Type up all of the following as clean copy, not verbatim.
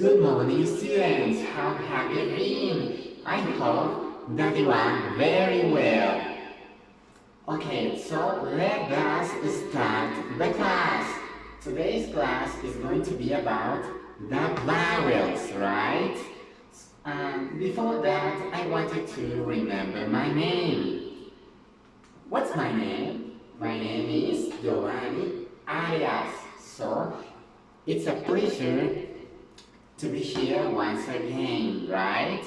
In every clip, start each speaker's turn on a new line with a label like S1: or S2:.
S1: Good morning, students. How have you been? I hope that you are very well. Okay, so let us start the class. Today's class is going to be about the vowels, right? Before that, I wanted to remember my name. What's my name? My name is Giovanni Arias. So, it's a pleasure to be here once again, right?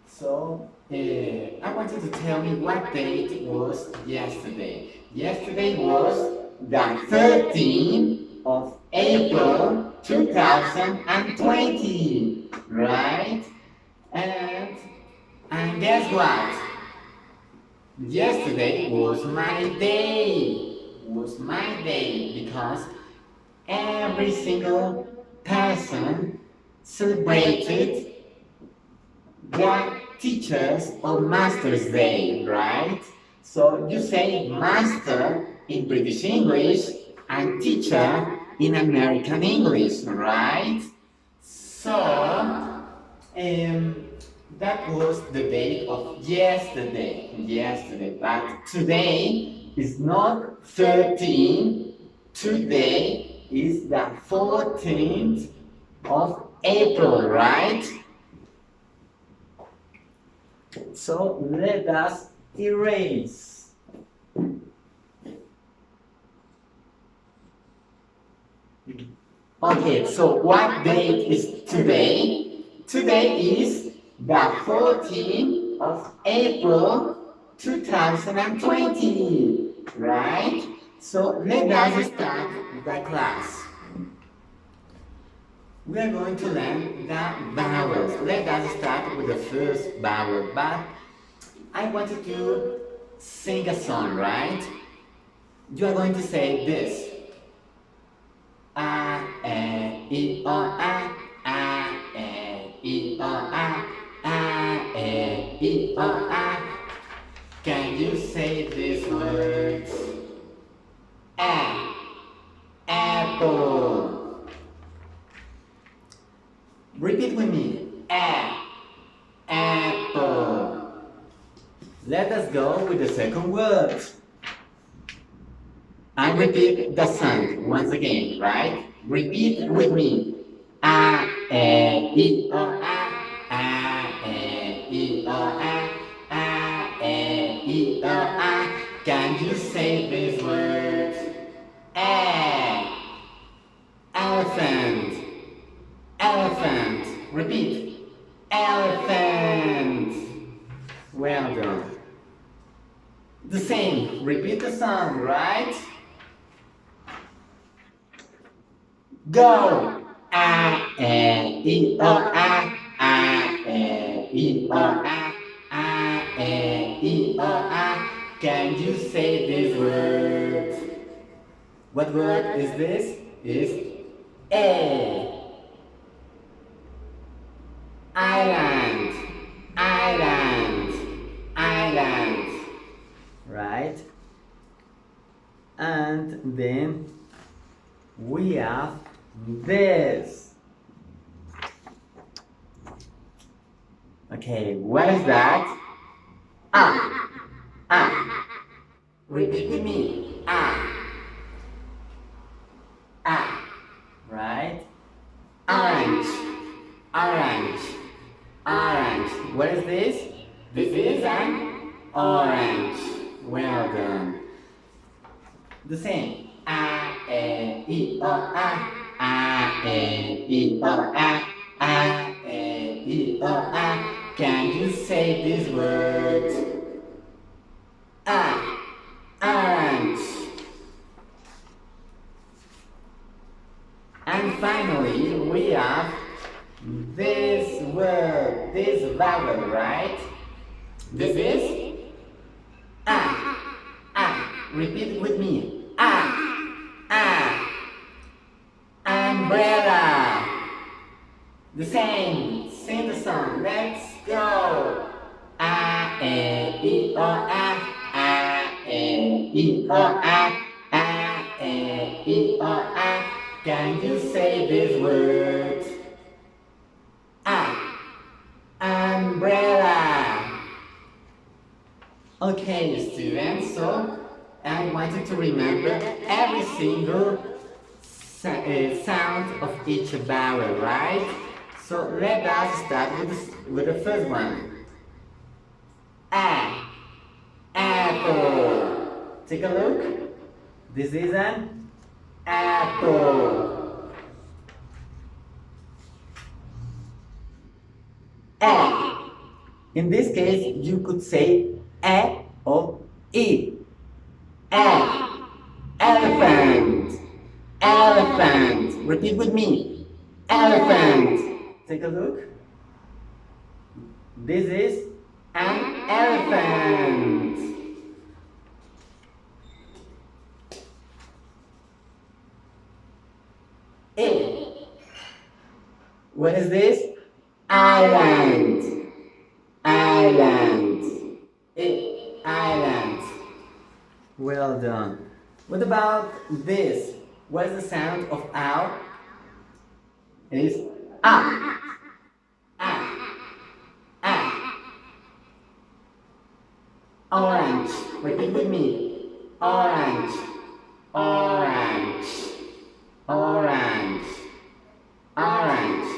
S1: So, I want you to tell me what date was yesterday. Yesterday was the 13th of April 2020, right? And, and guess what? Yesterday was my day. Was my day because every single person celebrated the Teachers or Masters Day, right? So you say master in British English and teacher in American English, right? So that was the day of yesterday, but today is not 13, today is the 14th of April, right? So let us erase. Okay, so what date is today? Today is the 14th of April 2020, right? So let us start the class. We are going to learn the vowels. Let us start with the first vowel, but I want you to sing a song, right? You are going to say this. A, E, I, O, A, E, I, O, A, E, I, O, A. Can you say these words? A, apple. Repeat with me. A, apple. Let us go with the second word. And repeat the song once again, right? Repeat with me. A, E, O, A, E, O, A, E, O, A. Can you say these words? A, elephant. Elephant. Repeat. Elephant. Well done. The same. Repeat the song, right? Go. A, E, O, A, E, O, A, E, O, A. Can you say these words? What word is this? Is A. Island, island, island, right? And then we have this. Okay, what is that? Ah. Repeat with me. Right? Orange, orange. Orange. What is this? This is an orange. Well done. The same. A, E, O, A, E, O, A, E, O, A. Can you say these words? Orange. And finally, we have this word, this vowel, right? This is A. Repeat with me. A. Umbrella. The same. Sing the song. Let's go. A, E, O, A, E, O, A, E, O, A. Can you say these words? Okay, students, so I want you to remember every single sound of each vowel, right? So let us start with the first one. A, apple. Take a look. This is an apple. A. In this case, you could say E or E. E. Elephant. Elephant. Repeat with me. Elephant. Take a look. This is an elephant. A. What is this? Island. Island. A. Island. Well done. What about this? What is the sound of owl? It is A. A. A. Orange. Repeat with me. Orange. Orange. Orange. Orange.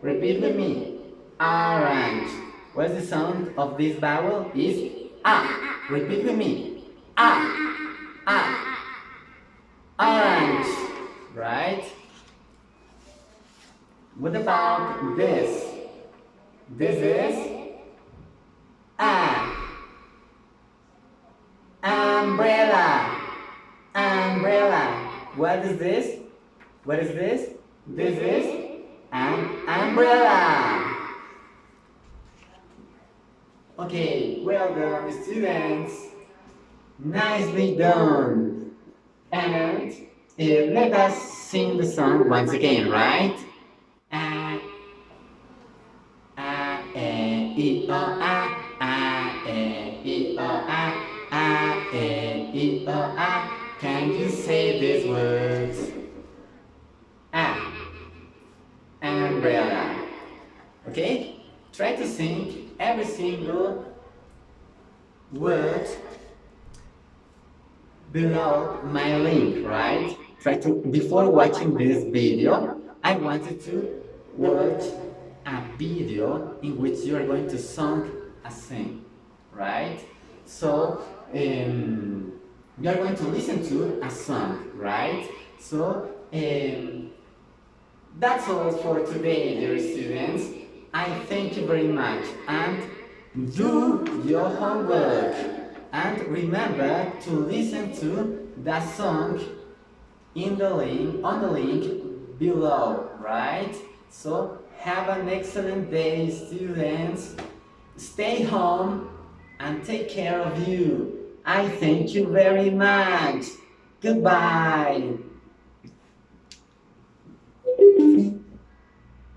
S1: Repeat with me. Orange. What is the sound of this vowel? Is A. Repeat with me. A. A. Orange. Right? What about this? This is A. Umbrella. Umbrella. What is this? What is this? This is an umbrella. Okay, well done, students. Nicely done. And let us sing the song once again, right? A, E, O, A, E, O, A, E, O, A. Can you say these words? A, umbrella. Okay? Try to sing every single word below my link, right? Try to, before watching this video, I wanted to watch a video in which you are going to sing, right? So, you are going to listen to a song, right? So, that's all for today, dear students. I thank you very much and do your homework. And remember to listen to that song on the link below, right? So have an excellent day, students. Stay home and take care of you. I thank you very much. Goodbye.